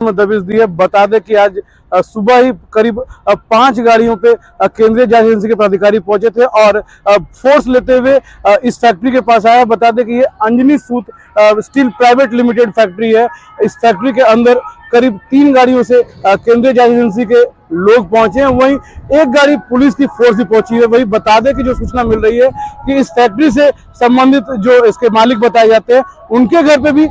में दबिश दी है। बता दें कि आज सुबह ही करीब 5 गाड़ियों पे केंद्रीय जांच एजेंसी के पदाधिकारी पहुंचे थे और फोर्स लेते हुए इस फैक्ट्री के पास आया। बता दें कि ये अंजनी सूत स्टील प्राइवेट लिमिटेड फैक्ट्री है। इस फैक्ट्री के अंदर करीब 3 गाड़ियों से केंद्रीय जांच एजेंसी के लोग पहुंचे हैं, वहीं एक गाड़ी पुलिस की फोर्स भी पहुंची है। वही बता दें कि जो सूचना मिल रही है कि इस फैक्ट्री से संबंधित जो इसके मालिक बताए जाते हैं, उनके घर पे भी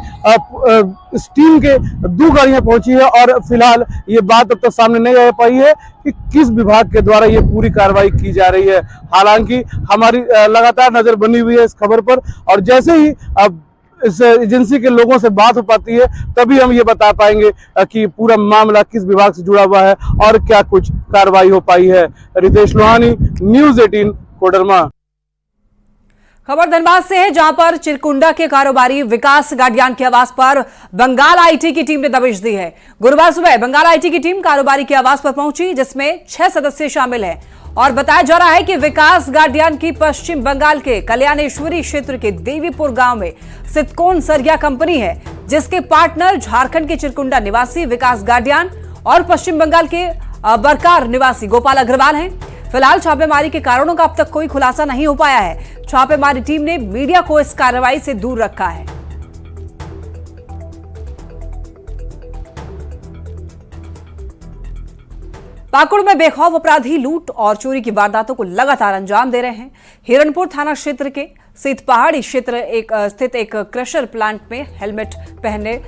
स्टील के 2 गाड़ियां पहुंची है और फिलहाल ये बात अब तक सामने नहीं आ पाई है कि किस विभाग के द्वारा ये पूरी कार्रवाई की जा रही है। हालांकि हमारी लगातार नजर बनी हुई है इस खबर पर और जैसे ही अब इस एजेंसी के लोगों से बात हो पाती है तभी हम ये बता पाएंगे कि पूरा मामला किस विभाग से जुड़ा हुआ है और क्या कुछ कार्रवाई हो पाई है। रितेश लोहानी, न्यूज़ 18, कोडरमा। खबर धनबाद से है, जहां पर चिरकुंडा के कारोबारी विकास गाडियान के आवास पर बंगाल आईटी की टीम ने दबिश दी है। गुरुवार सुबह बंगाल आईटी की टीम कारोबारी के आवास पर पहुंची, जिसमें 6 सदस्य शामिल हैं और बताया जा रहा है कि विकास गाडियान की पश्चिम बंगाल के कल्याणेश्वरी क्षेत्र के देवीपुर गांव में सितकोन सरिया कंपनी है, जिसके पार्टनर झारखंड के चिरकुंडा निवासी विकास गाडियान और पश्चिम बंगाल के बरकार निवासी गोपाल अग्रवाल हैं। फिलहाल छापेमारी के कारणों का अब तक कोई खुलासा नहीं हो पाया है। छापेमारी टीम ने मीडिया को इस कार्रवाई से दूर रखा है। पाकुड़ में बेखौफ अपराधी लूट और चोरी की वारदातों को लगातार अंजाम दे रहे हैं। हिरणपुर थाना क्षेत्र के सीत पहाड़ी क्षेत्र स्थित एक क्रशर प्लांट में हेलमेट पहने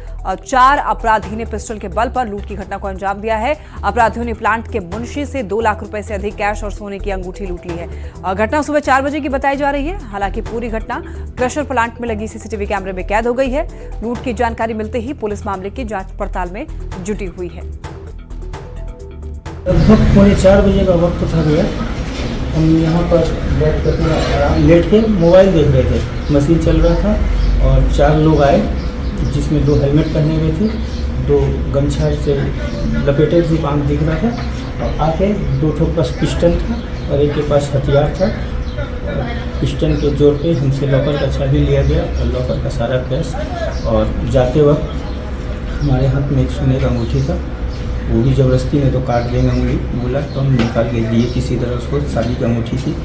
4 अपराधी ने पिस्टल के बल पर लूट की घटना को अंजाम दिया है। अपराधियों ने प्लांट के मुंशी से 2 लाख रुपए से अधिक कैश और सोने की अंगूठी लूट ली है। घटना सुबह 4 बजे की बताई जा रही है। हालांकि पूरी घटना क्रशर प्लांट में लगी सीसीटीवी कैमरे में कैद हो गई है। लूट की जानकारी मिलते ही पुलिस मामले की जांच पड़ताल में जुटी हुई है। लगभग 4:15 बजे का वक्त था भैया। हम यहाँ पर बैठ कर लेट के मोबाइल देख रहे थे, मशीन चल रहा था और 4 लोग आए, जिसमें 2 हेलमेट पहने हुए थे, 2 गमछा से लपेटे से आंख दिख रहा था और आके 2 ठो पास पिस्टन था और एक के पास हथियार था। पिस्टन के जोर पे हमसे लॉकर का चाबी लिया गया और लॉकर का सारा कैश, और जाते वक्त हमारे हाथ में एक सोने का अंगूठी था, वो भी ज़बरदस्ती में तो काट देंगे अंगुली बोला, तो हम निकाल के दिए किसी तरह उसको। शादी की अंगूठी थी,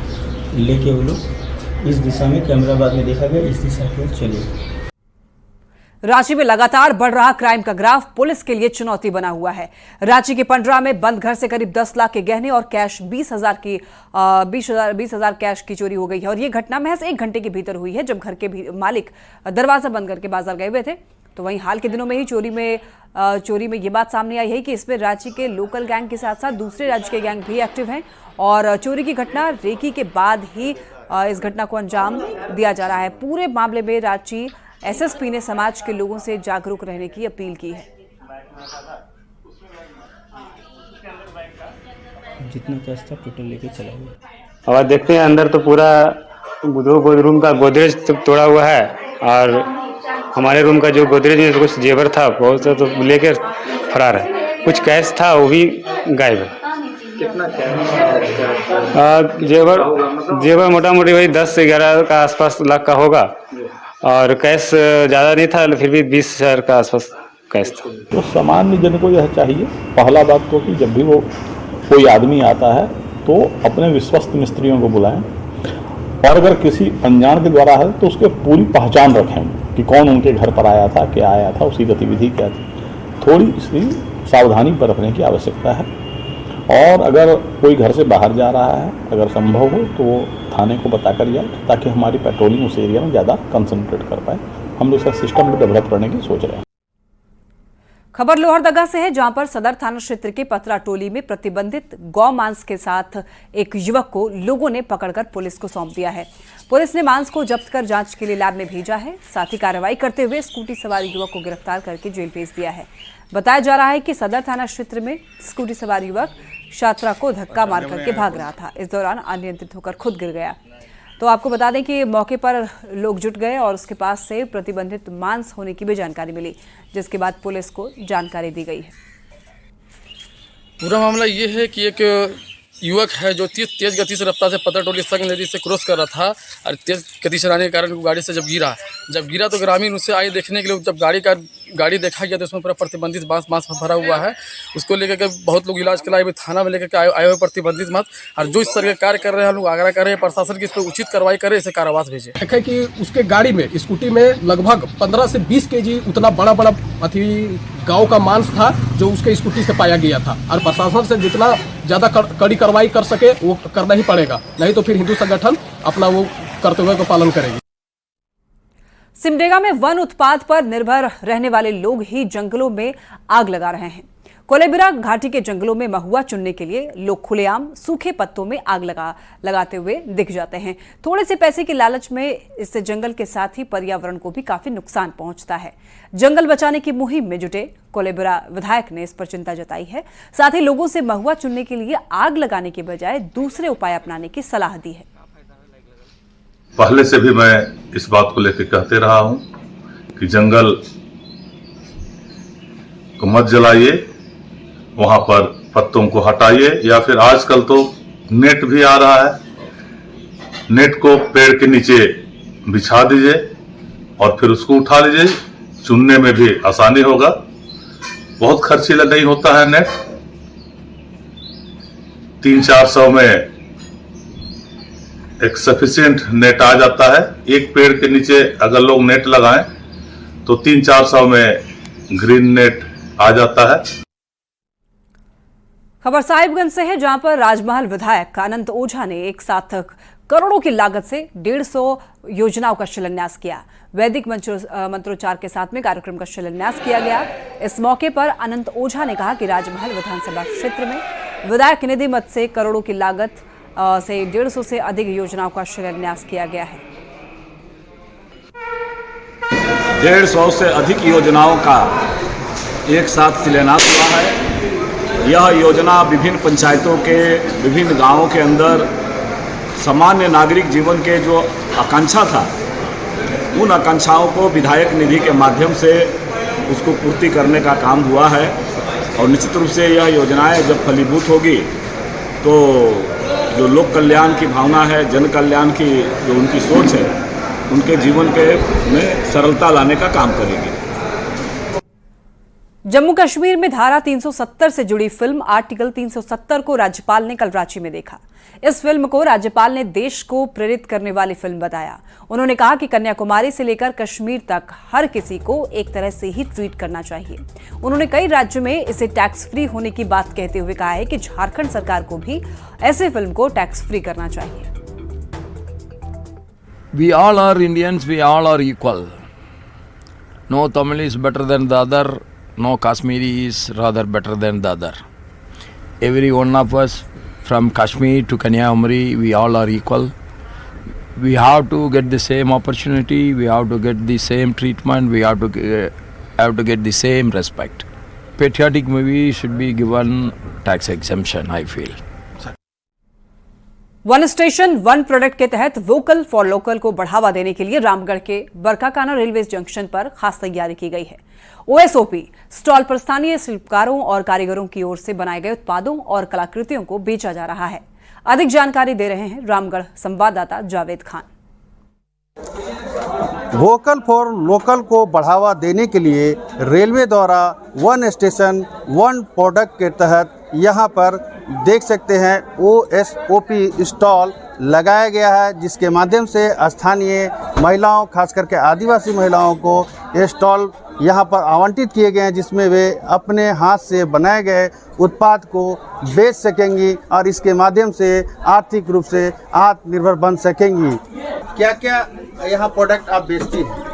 लेके वो लोग इस दिशा में, कैमरा बाद में देखा गया, इस दिशा की ओर चले गए। रांची में लगातार बढ़ रहा क्राइम का ग्राफ पुलिस के लिए चुनौती बना हुआ है। रांची के पंडरा में बंद घर से करीब 10 लाख के गहने और कैश 20,000 कैश की चोरी हो गई है और ये घटना महज 1 घंटे के भीतर हुई है, जब घर के मालिक दरवाजा बंद करके बाजार गए हुए थे। तो वहीं हाल के दिनों में ही चोरी में ये बात सामने आई है कि इसमें रांची के लोकल गैंग के साथ साथ दूसरे राज्य के गैंग भी एक्टिव हैं और चोरी की घटना रेकी के बाद ही इस घटना को अंजाम दिया जा रहा है। पूरे मामले में रांची एसएसपी ने समाज के लोगों से जागरूक रहने की अपील की है। जितना कैश था टोटल लेके चला गया। और देखते हैं अंदर तो पूरा 2 रूम का गोदरेज तोड़ा हुआ है और हमारे रूम का जो गोदरेज में कुछ जेवर था बहुत तो लेकर फरार है। कुछ कैश था वो भी गायब है। कितना कैश? जेवर मोटा मोटी वही 10 से 11 का आसपास लाख का होगा और कैश ज़्यादा नहीं था, फिर भी 20,000 का आसपास कैश था। तो सामान्य जन को यह चाहिए, पहला बात तो कि जब भी वो कोई आदमी आता है तो अपने विश्वस्त मिस्त्रियों को बुलाएं और अगर किसी अनजान के द्वारा है तो उसके पूरी पहचान रखें कि कौन उनके घर पर आया था, क्या आया था, उसकी गतिविधि क्या थी। थोड़ी इसलिए सावधानी बरतने की आवश्यकता है और अगर कोई घर से बाहर जा रहा है, अगर संभव हो तो वो थाने को बता कर जाए ताकि हमारी पेट्रोलिंग उस एरिया में ज़्यादा कंसंट्रेट कर पाए। हम लोग इसका सिस्टम में डेवलप करने की सोच रहे हैं। खबर लोहरदगा से है, जहां पर सदर थाना क्षेत्र के पतरा टोली में प्रतिबंधित गौ मांस के साथ एक युवक को लोगों ने पकड़कर पुलिस को सौंप दिया है। पुलिस ने मांस को जब्त कर जांच के लिए लैब में भेजा है। साथ ही कार्रवाई करते हुए स्कूटी सवार युवक को गिरफ्तार करके जेल भेज दिया है। बताया जा रहा है कि सदर थाना क्षेत्र में स्कूटी सवार युवक छात्रा को धक्का मार करके भाग रहा था। इस दौरान अनियंत्रित होकर खुद गिर गया। तो आपको बता दें कि मौके पर लोग जुट गए और उसके पास से प्रतिबंधित मांस होने की भी जानकारी मिली, जिसके बाद पुलिस को जानकारी दी गई है। पूरा मामला ये है कि एक युवक है जो तेज गति से रफ्तार से पतरा टोली संग नदी से क्रॉस कर रहा था और तेज गति से आने के कारण गाड़ी से जब गिरा जब गिरा तो ग्रामीण उससे आए देखने के लिए। जब गाड़ी देखा गया तो उसमें पूरा प्रतिबंधित बांस भरा हुआ है। उसको लेकर के बहुत लोग इलाज के लिए थाना में लेकर के आए हुए प्रतिबंधित बांस। और जो इस तरह के कार्य कर रहे हैं हम लोग आग्रह कर रहे हैं प्रशासन की इस पर उचित कार्रवाई करे, इसे कारावास भेजे। देखे कि उसके गाड़ी में स्कूटी में लगभग 15 से 20 केजी उतना बड़ा गांव का मांस था जो उसके स्कूटी से पाया गया था। और प्रशासन से जितना ज़्यादा कड़ी कार्रवाई कर सके वो करना ही पड़ेगा, नहीं तो फिर हिंदू संगठन अपना वो कर्तव्य का पालन करेगी। सिमडेगा में वन उत्पाद पर निर्भर रहने वाले लोग ही जंगलों में आग लगा रहे हैं। कोलेबिरा घाटी के जंगलों में महुआ चुनने के लिए लोग खुलेआम सूखे पत्तों में आग लगाते हुए दिख जाते हैं। थोड़े से पैसे के लालच में इससे जंगल के साथ ही पर्यावरण को भी काफी नुकसान पहुंचता है। जंगल बचाने की मुहिम में जुटे कोलेबिरा विधायक ने इस पर चिंता जताई है। साथ ही लोगों से महुआ चुनने के लिए आग लगाने के बजाय दूसरे उपाय अपनाने की सलाह दी है। पहले से भी मैं इस बात को लेकर कहते रहा हूं कि जंगल को मत जलाइए, वहां पर पत्तों को हटाइए, या फिर आजकल तो नेट भी आ रहा है, नेट को पेड़ के नीचे बिछा दीजिए और फिर उसको उठा लीजिए। चुनने में भी आसानी होगा, बहुत खर्चीला नहीं होता है नेट। 300-400 में एक सफिशिएंट नेट आ जाता है। एक पेड़ के नीचे अगर लोग नेट लगाएं तो 300-400 में ग्रीन नेट आ जाता है। खबर साहिबगंज से है, जहां पर राजमहल विधायक अनंत ओझा ने एक साथ करोड़ों की लागत से 150 योजनाओं का शिलान्यास किया। वैदिक मंत्रोच्चार के साथ में कार्यक्रम का शिलान्यास किया गया। इस मौके पर अनंत ओझा ने कहा कि राजमहल विधानसभा क्षेत्र में विधायक निधि मद से करोड़ों की लागत से 150 से अधिक योजनाओं का शिलान्यास किया गया है। 150 से अधिक योजनाओं का एक साथ शिलान्यास हुआ है। यह योजना विभिन्न पंचायतों के विभिन्न गांवों के अंदर सामान्य नागरिक जीवन के जो आकांक्षा था, उन आकांक्षाओं को विधायक निधि के माध्यम से उसको पूर्ति करने का काम हुआ है। और निश्चित रूप से यह योजनाएं जब फलीभूत होगी तो जो लोक कल्याण की भावना है, जन कल्याण की जो उनकी सोच है, उनके जीवन के में सरलता लाने का काम करेगी। जम्मू कश्मीर में धारा 370 से जुड़ी फिल्म आर्टिकल 370 को राज्यपाल ने कल रांची में देखा। इस फिल्म को राज्यपाल ने देश को प्रेरित करने वाली फिल्म बताया। उन्होंने कहा कि कन्याकुमारी से लेकर कश्मीर तक हर किसी को एक तरह से ही ट्रीट करना चाहिए। उन्होंने कई राज्यों में इसे टैक्स फ्री होने की बात कहते हुए कहा है कि झारखंड सरकार को भी ऐसे फिल्म को टैक्स फ्री करना चाहिए। We all are Indians, we all are equal. No Tamil is better than the other, no Kashmiri is rather better than the other. Every one of us from Kashmir to Kanyakumari, we all are equal. We have to get the same opportunity, we have to get the same treatment, we have to get the same respect. Patriotic movie should be given tax exemption, I feel. One station one product के तहत vocal for local को बढ़ावा देने के लिए रामगढ़ के Barkakana railway junction पर खास तैयारी की गई है। ओएसओपी स्टॉल पर स्थानीय शिल्पकारों और कारीगरों की ओर से बनाए गए उत्पादों और कलाकृतियों को बेचा जा रहा है। अधिक जानकारी दे रहे हैं रामगढ़ संवाददाता Javed Khan. Vocal for local को बढ़ावा देने के लिए रेलवे द्वारा वन स्टेशन वन प्रोडक्ट के तहत यहाँ पर देख सकते हैं ओएसओपी स्टॉल लगाया गया है, जिसके माध्यम से स्थानीय महिलाओं खास करके आदिवासी महिलाओं को ये स्टॉल यहाँ पर आवंटित किए गए हैं, जिसमें वे अपने हाथ से बनाए गए उत्पाद को बेच सकेंगी और इसके माध्यम से आर्थिक रूप से आत्मनिर्भर बन सकेंगी। क्या क्या यहाँ प्रोडक्ट आप बेचती हैं?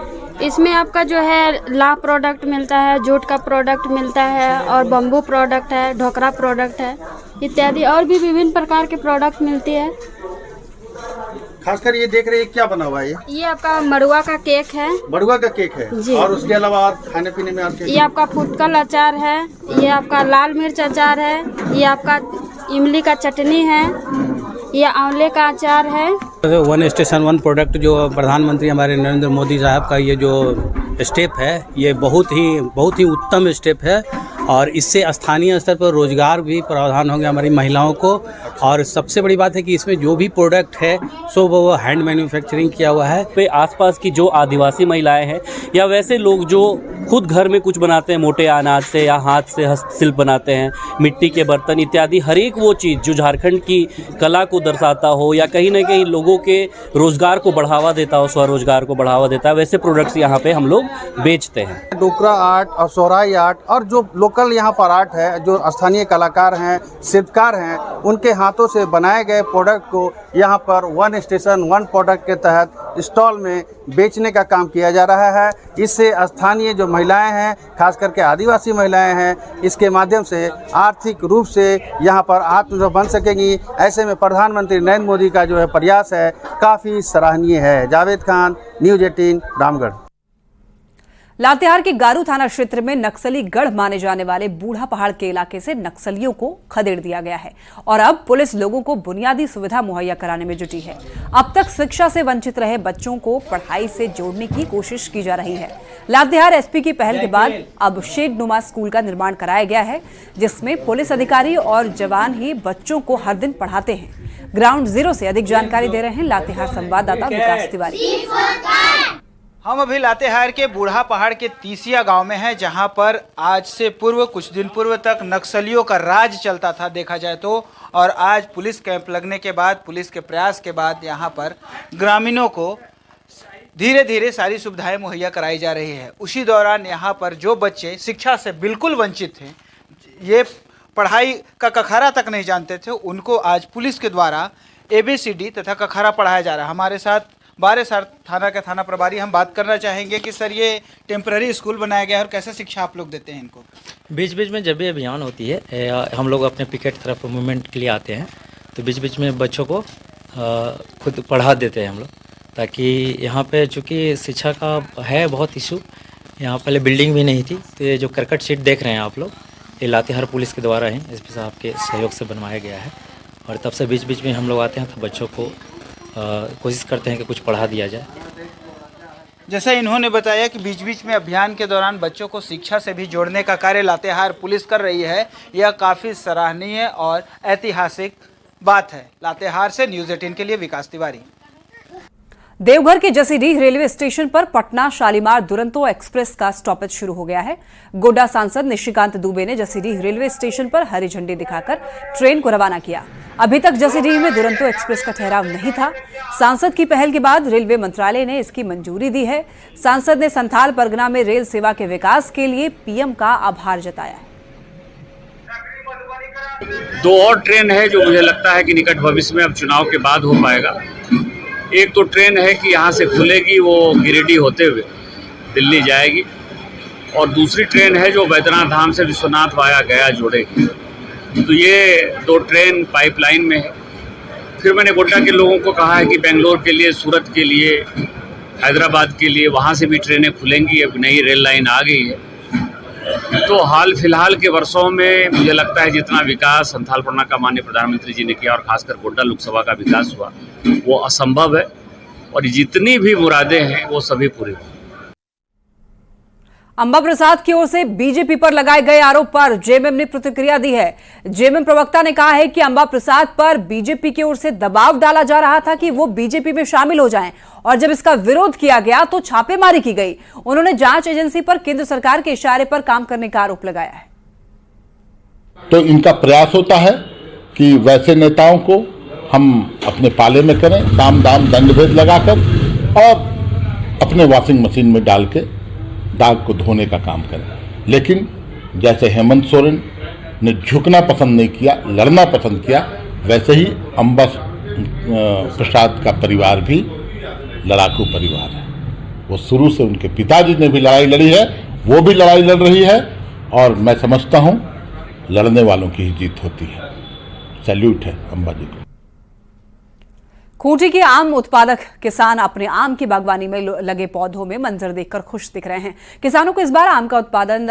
इसमें आपका जो है ला प्रोडक्ट मिलता है, जूट का प्रोडक्ट मिलता है और बम्बू प्रोडक्ट है, ढोकरा प्रोडक्ट है इत्यादि और भी विभिन्न प्रकार के प्रोडक्ट मिलती है। खासकर ये देख रहे हैं क्या बना हुआ है? ये आपका मड़ुआ का केक है। मड़ुआ का केक है जी। और उसके अलावा और खाने पीने में और ये आपका फुटकल अचार है, ये आपका लाल मिर्च अचार है, ये आपका इमली का चटनी है, ये आंवले का अचार है। वन स्टेशन वन प्रोडक्ट जो प्रधानमंत्री हमारे नरेंद्र मोदी साहब का ये जो स्टेप है, ये बहुत ही उत्तम स्टेप है और इससे स्थानीय स्तर पर रोजगार भी प्रावधान होंगे हमारी महिलाओं को। और सबसे बड़ी बात है कि इसमें जो भी प्रोडक्ट है सो वो हैंड मैन्युफैक्चरिंग किया हुआ है। पे आसपास की जो आदिवासी महिलाएं हैं या वैसे लोग जो खुद घर में कुछ बनाते हैं मोटे अनाज से या हाथ से हस्तशिल्प बनाते हैं, मिट्टी के बर्तन इत्यादि, हर एक वो चीज़ जो झारखंड की कला को दर्शाता हो या कहीं ना कहीं लोगों के रोजगार को बढ़ावा देता हो, स्वरोजगार को बढ़ावा देता है, वैसे प्रोडक्ट्स यहाँ पे हम लोग बेचते हैं। डोकरा आर्ट और सोहराई आर्ट और जो लोकल यहाँ पर आर्ट है, जो स्थानीय कलाकार हैं, शिल्पकार हैं, उनके हाथों से बनाए गए प्रोडक्ट को यहाँ पर वन स्टेशन वन प्रोडक्ट के तहत स्टॉल में बेचने का काम किया जा रहा है। इससे स्थानीय जो महिलाएं हैं, खास करके आदिवासी महिलाएं हैं, इसके माध्यम से आर्थिक रूप से यहाँ पर आत्मनिर्भर बन सकेंगी। ऐसे में प्रधानमंत्री नरेंद्र मोदी का जो है प्रयास है काफ़ी सराहनीय है। जावेद खान, न्यूज़ 18, रामगढ़। लातेहार के गारू थाना क्षेत्र में नक्सली गढ़ माने जाने वाले बूढ़ा पहाड़ के इलाके से नक्सलियों को खदेड़ दिया गया है और अब पुलिस लोगों को बुनियादी सुविधा मुहैया कराने में जुटी है। अब तक शिक्षा से वंचित रहे बच्चों को पढ़ाई से जोड़ने की कोशिश की जा रही है। लातेहार एसपी की पहल के बाद अब शेड नुमा स्कूल का निर्माण कराया गया है, जिसमें पुलिस अधिकारी और जवान ही बच्चों को हर दिन पढ़ाते हैं। ग्राउंड जीरो से अधिक जानकारी दे रहे हैं लातेहार संवाददाता विकास तिवारी। हम अभी लातेहार के बूढ़ा पहाड़ के तीसिया गांव में हैं, जहां पर आज से पूर्व कुछ दिन पूर्व तक नक्सलियों का राज चलता था देखा जाए तो। और आज पुलिस कैंप लगने के बाद, पुलिस के प्रयास के बाद यहां पर ग्रामीणों को धीरे धीरे सारी सुविधाएं मुहैया कराई जा रही है। उसी दौरान यहां पर जो बच्चे शिक्षा से बिल्कुल वंचित थे, ये पढ़ाई का कखारा तक नहीं जानते थे, उनको आज पुलिस के द्वारा ABCD तथा कखारा पढ़ाया जा रहा है। हमारे साथ बारेसर थाना के थाना प्रभारी, हम बात करना चाहेंगे कि सर ये टेम्पररी स्कूल बनाया गया है और कैसे शिक्षा आप लोग देते हैं इनको? बीच बीच में जब भी अभियान होती है, हम लोग अपने पिकेट तरफ मूवमेंट के लिए आते हैं, तो बीच बीच में बच्चों को खुद पढ़ा देते हैं हम लोग, ताकि यहाँ पे चूँकि शिक्षा का है बहुत इशू, यहाँ पहले बिल्डिंग भी नहीं थी, तो ये जो करकट शीट देख रहे हैं आप लोग, ये लातेहार पुलिस के द्वारा ही एसपी साहब के सहयोग से बनवाया गया है। और तब से बीच बीच में हम लोग आते हैं तो बच्चों को कोशिश करते हैं कि कुछ पढ़ा दिया जाए। जैसा इन्होंने बताया कि बीच बीच में अभियान के दौरान बच्चों को शिक्षा से भी जोड़ने का कार्य लातेहार पुलिस कर रही है, यह काफ़ी सराहनीय और ऐतिहासिक बात है। लातेहार से न्यूज़ 18 के लिए विकास तिवारी। देवघर के जसीडीह रेलवे स्टेशन पर पटना शालीमार दुरंतो एक्सप्रेस का स्टॉपेज शुरू हो गया है। गोड्डा सांसद निशिकांत दुबे ने जसीडीह रेलवे स्टेशन पर हरी झंडी दिखाकर ट्रेन को रवाना किया। अभी तक जसीडीह में दुरंतो एक्सप्रेस का ठहराव नहीं था। सांसद की पहल के बाद रेलवे मंत्रालय ने इसकी मंजूरी दी है। सांसद ने संथाल परगना में रेल सेवा के विकास के लिए पीएम का आभार जताया है। 2 और ट्रेन है जो मुझे लगता है कि निकट भविष्य में अब चुनाव के बाद हो पाएगा। एक तो ट्रेन है कि यहाँ से खुलेगी, वो गिरिडीह होते हुए दिल्ली जाएगी, और दूसरी ट्रेन है जो बैद्यनाथ धाम से विश्वनाथ वाया गया जोड़ेगी। तो ये 2 ट्रेन पाइपलाइन में है। फिर मैंने गोड्डा के लोगों को कहा है कि बेंगलोर के लिए, सूरत के लिए, हैदराबाद के लिए वहाँ से भी ट्रेनें खुलेंगी। अब नई रेल लाइन आ गई है। तो हाल फिलहाल के वर्षों में मुझे लगता है जितना विकास संथाल परगना का माननीय प्रधानमंत्री जी ने किया, और खासकर गोड्डा लोकसभा का विकास हुआ, वो असंभव है, और जितनी भी मुरादें हैं वो सभी पूरी हुई। अंबा प्रसाद की ओर से बीजेपी पर लगाए गए आरोप पर जेएमएम ने प्रतिक्रिया दी है। जेएमएम प्रवक्ता ने कहा है कि अंबा प्रसाद पर बीजेपी की ओर से दबाव डाला जा रहा था कि वो बीजेपी में शामिल हो जाएं, और जब इसका विरोध किया गया तो छापेमारी की गई। उन्होंने जांच एजेंसी पर केंद्र सरकार के इशारे पर काम करने का आरोप लगाया है। तो इनका प्रयास होता है कि वैसे नेताओं को हम अपने पाले में करें, साम दाम दंड भेद लगाकर, और अपने वॉशिंग मशीन में डाल के दाग को धोने का काम करें। लेकिन जैसे हेमंत सोरेन ने झुकना पसंद नहीं किया, लड़ना पसंद किया, वैसे ही अंबा प्रसाद का परिवार भी लड़ाकू परिवार है। वो शुरू से उनके पिताजी ने भी लड़ाई लड़ी है, वो भी लड़ाई लड़ रही है, और मैं समझता हूँ लड़ने वालों की ही जीत होती है। सैल्यूट है अंबा जी को। खूंटी के आम उत्पादक किसान अपने आम की बागवानी में लगे पौधों में मंजर देखकर खुश दिख रहे हैं। किसानों को इस बार आम का उत्पादन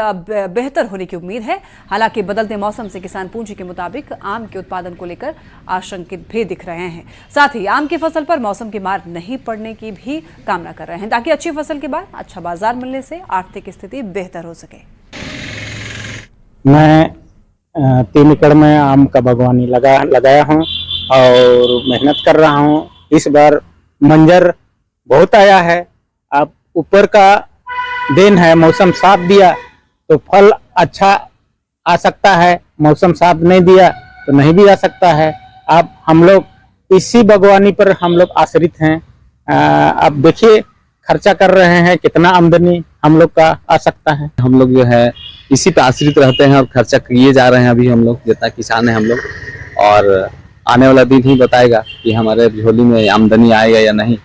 बेहतर होने की उम्मीद है। हालांकि बदलते मौसम से किसान पूंजी के मुताबिक आम के उत्पादन को लेकर आशंकित भी दिख रहे हैं। साथ ही आम की फसल पर मौसम की मार नहीं पड़ने की भी कामना कर रहे हैं, ताकि अच्छी फसल के बाद अच्छा बाजार मिलने से आर्थिक स्थिति बेहतर हो सके। मैं 3 एकड़ में आम का बागवानी लगाया हूँ और मेहनत कर रहा हूँ। इस बार मंजर बहुत आया है। अब ऊपर का देन है, मौसम साथ दिया तो फल अच्छा आ सकता है, मौसम साथ नहीं दिया तो नहीं भी आ सकता है। अब हम लोग इसी बागवानी पर हम लोग आश्रित हैं। अब देखिए खर्चा कर रहे हैं, कितना आमदनी हम लोग का आ सकता है। हम लोग जो है इसी पे आश्रित रहते हैं और खर्चा किए जा रहे हैं। अभी हम लोग जितना किसान है हम लोग, और आने वाला दिन ही बताएगा कि हमारे झोली में आमदनी आएगा या नहीं।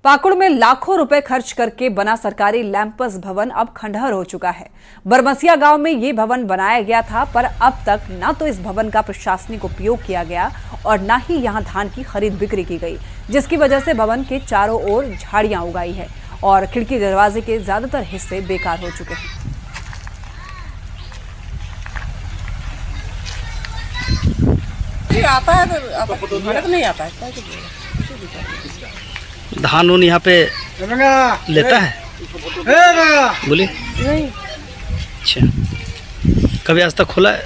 पाकुड़ में लाखों रुपए खर्च करके बना सरकारी लैंपस भवन अब खंडहर हो चुका है। बरमसिया गांव में ये भवन बनाया गया था, पर अब तक ना तो इस भवन का प्रशासनिक उपयोग किया गया और ना ही यहां धान की खरीद बिक्री की गई, जिसकी वजह से भवन के चारों ओर झाड़ियां उगाई है और खिड़की दरवाजे के ज्यादातर हिस्से बेकार हो चुके हैं। आता है तो नहीं आता है। धान उन यहाँ पे लेता है, बोलिए। अच्छा, कभी आज तक खुला है?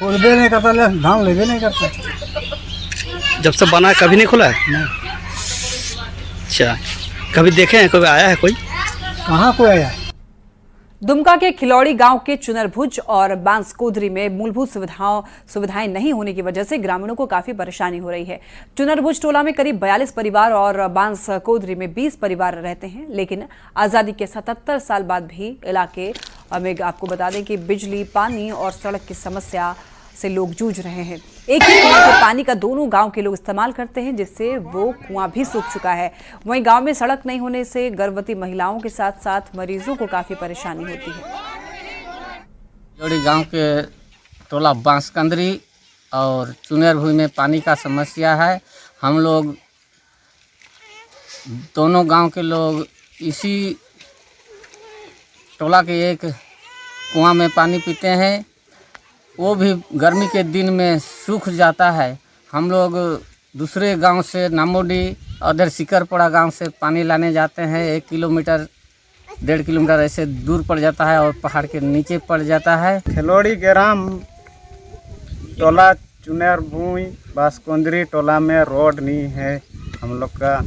नहीं करता, धान लेवे नहीं करता। जब से बना कभी नहीं खुला है? नहीं। अच्छा, कभी देखे हैं, कभी आया है कोई? कहाँ कोई आया? दुमका के खिलौड़ी गांव के चुनरभुज और बांसकोदरी में मूलभूत सुविधाएं नहीं होने की वजह से ग्रामीणों को काफी परेशानी हो रही है। चुनरभुज टोला में करीब 42 परिवार और बांसकोदरी में 20 परिवार रहते हैं, लेकिन आजादी के 77 साल बाद भी इलाके में आपको बता दें कि बिजली, पानी और सड़क की समस्या से लोग जूझ रहे हैं। एक ही कुआं के पानी का दोनों गांव के लोग इस्तेमाल करते हैं, जिससे वो कुआं भी सूख चुका है। वहीं गांव में सड़क नहीं होने से गर्भवती महिलाओं के साथ साथ मरीजों को काफी परेशानी होती है। जोड़ी गांव के टोला बांसकंदरी और चुनरभुज में पानी का समस्या है। हम लोग दोनों गांव के लोग इसी टोला के एक कुआं में पानी पीते हैं, वो भी गर्मी के दिन में सूख जाता है। हम लोग दूसरे गांव से नामोडी उधर सिकरपड़ा गांव से पानी लाने जाते हैं। 1 किलोमीटर 1.5 किलोमीटर ऐसे दूर पड़ जाता है और पहाड़ के नीचे पड़ जाता है। खिलौड़ी ग्राम टोला चुनरभुज बांसकोदरी टोला में रोड नहीं है। हम लोग का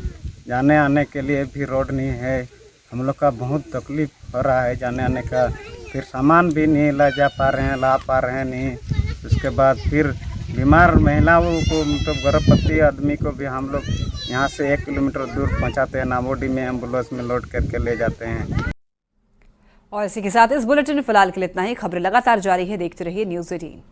जाने आने के लिए भी रोड नहीं है। हम लोग का बहुत तकलीफ हो रहा है जाने आने का। फिर सामान भी नहीं ला पा रहे हैं नहीं। उसके बाद फिर बीमार महिलाओं को, मतलब गर्भवती आदमी को भी हम लोग यहाँ से 1 किलोमीटर दूर पहुँचाते हैं। नामोडी में एम्बुलेंस में लोड करके ले जाते हैं। और इसी के साथ इस बुलेटिन में फिलहाल के लिए इतना ही। खबरें लगातार जारी है, देखते रहिए न्यूज़ 18।